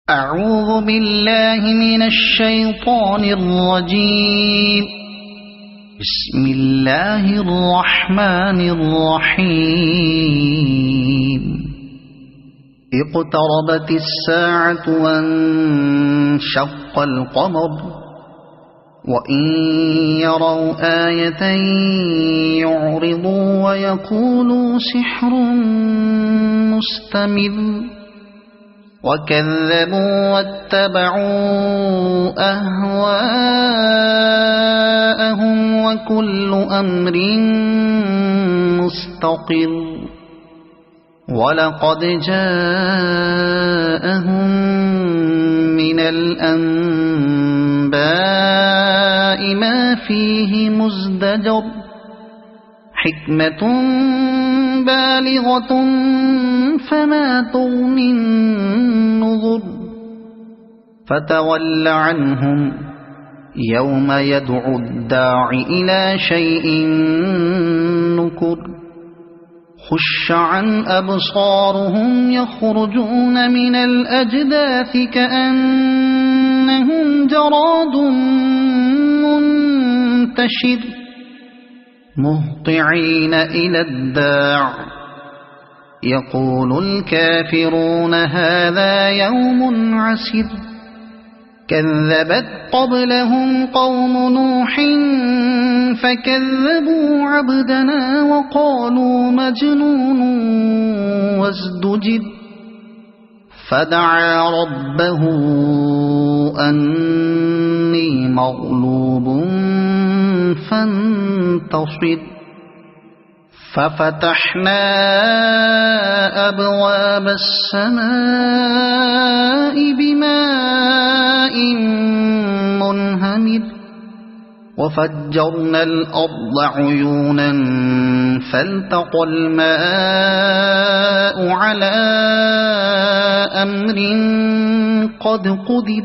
أعوذ بالله من الشيطان الرجيم. بسم الله الرحمن الرحيم. اقتربت الساعة وانشق القمر وإن يروا آية يعرضوا ويقولوا سحر مستمر وكذبوا واتبعوا أهواءهم وكل أمر مستقر ولقد جاءهم من الأنباء ما فيه مزدجر حكمة بالغة فما تغني النذر فتول عنهم يوم يدعو الداع إلى شيء نكر خش عن أبصارهم يخرجون من الأجداث كأنهم جراد منتشر مهطعين إلى الداع يقول الكافرون هذا يوم عسر كذبت قبلهم قوم نوح فكذبوا عبدنا وقالوا مجنون وازدجر فدعا ربه أني مغلوب فانتصر ففتحنا أبواب السماء بماء منهمر وفجرنا الأرض عيونا فالتقى الماء على أمر قد قدر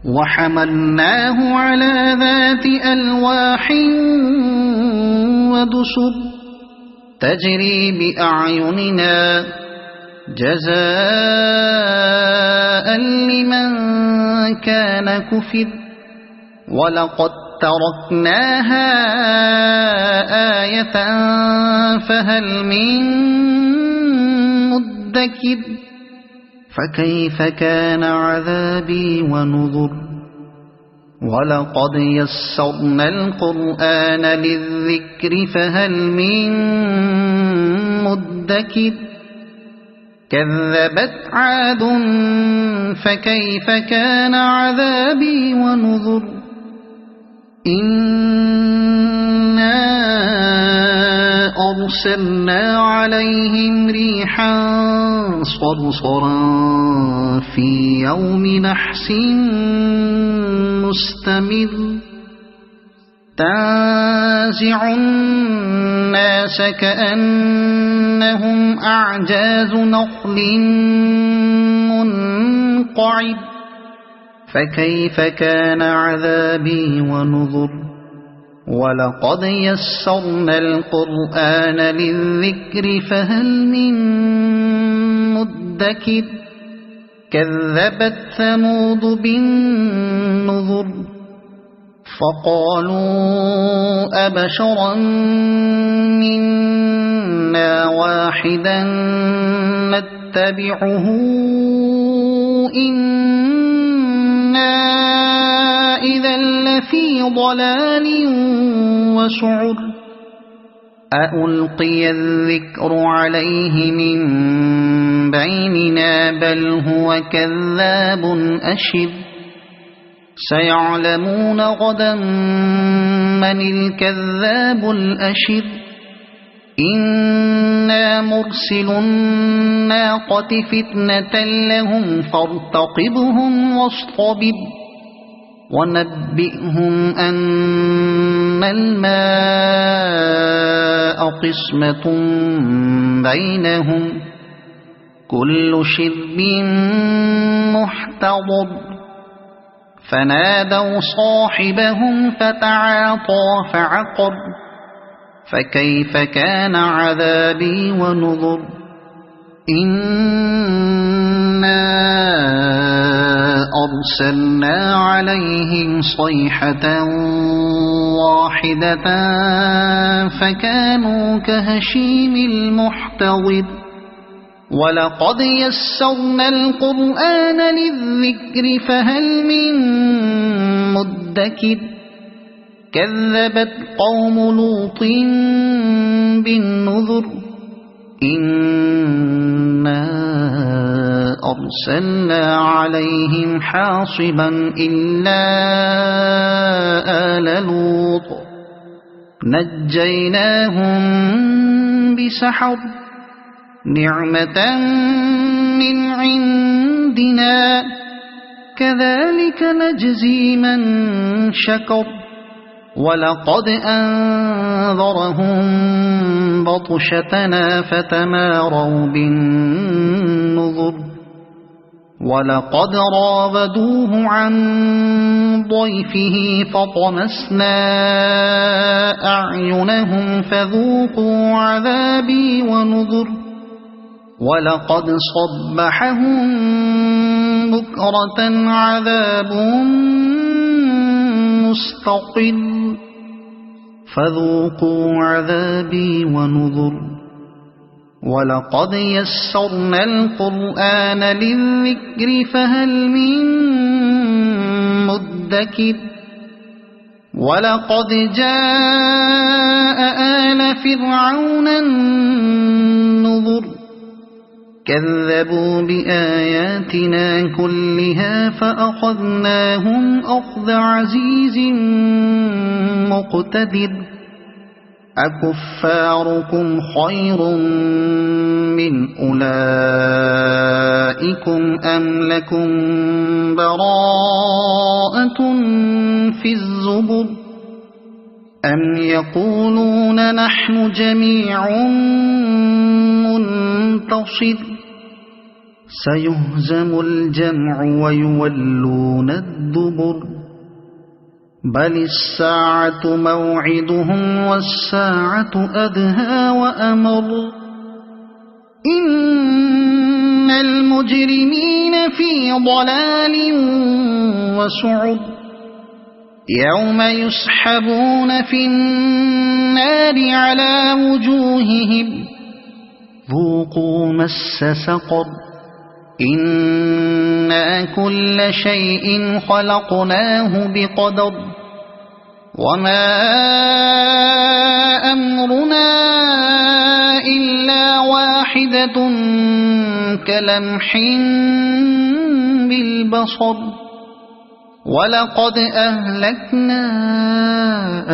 وحملناه على ذات ألواح ودسر تجري بأعيننا جزاء لمن كان كفر ولقد تركناها آية فهل من مدكر فكيف كان عذابي ونذر ولقد يسرنا القرآن للذكر فهل من مدكر كذبت عاد فكيف كان عذابي ونذر إنا أرسلنا عليهم ريحا صرصرا في يوم نحس مستمر تنزع الناس كأنهم أعجاز نخل منقعر فكيف كان عذابي ونذر ولقد يسرنا القرآن للذكر فهل من مدكر كذبت ثمود بالنذر فقالوا أبشرا منا واحدا نتبعه إنا إذا لفي ضلال وسعر أألقي الذكر عليه من بيننا بل هو كذاب أشر سيعلمون غدا من الكذاب الأشر إنا مرسل الناقة فتنة لهم فارتقبهم واصطبر ونبئهم أن الماء قسمة بينهم كل شرب محتضر فنادوا صاحبهم فتعاطى فعقر فكيف كان عذابي ونذر إنا أرسلنا عليهم صيحة واحدة فكانوا كهشيم المحتضر ولقد يسرنا القرآن للذكر فهل من مدكر كذبت قوم لوط بالنذر إنا أرسلنا عليهم حاصبا إلا آل لوط نجيناهم بسحر نعمة من عندنا كذلك نجزي من شكر ولقد أنذرهم بطشتنا فتماروا بالنذر ولقد راودوه عن ضيفه فطمسنا أعينهم فذوقوا عذابي ونذر ولقد صبحهم بكرة عذاب مستقل فذوقوا عذابي ونذر ولقد يسرنا القرآن للذكر فهل من مدكر ولقد جاء آل فرعون النذر كذبوا بآياتنا كلها فأخذناهم أخذ عزيز مقتدر أكفاركم خير من أولئكم أم لكم براءة في الزبر أم يقولون نحن جميع منتصر سيهزم الجمع ويولون الدبر بل الساعة موعدهم والساعة أدهى وأمر إن المجرمين في ضلال وسعر يوم يسحبون في النار على وجوههم ذوقوا مس سقر إنا كل شيء خلقناه بقدر وما أمرنا إلا واحدة كلمح بالبصر ولقد أهلكنا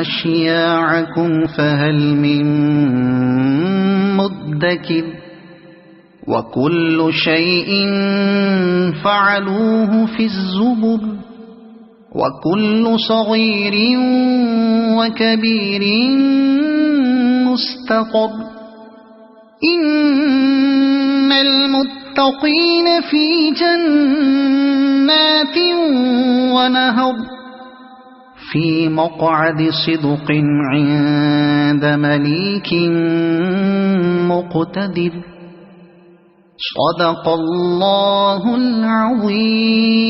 أشياعكم فهل من مدكر وكل شيء فعلوه في الزبر وكل صغير وكبير مستقر إن المتقين في جنات ونهر في مقعد صدق عند مليك مقتدر صدق الله العظيم.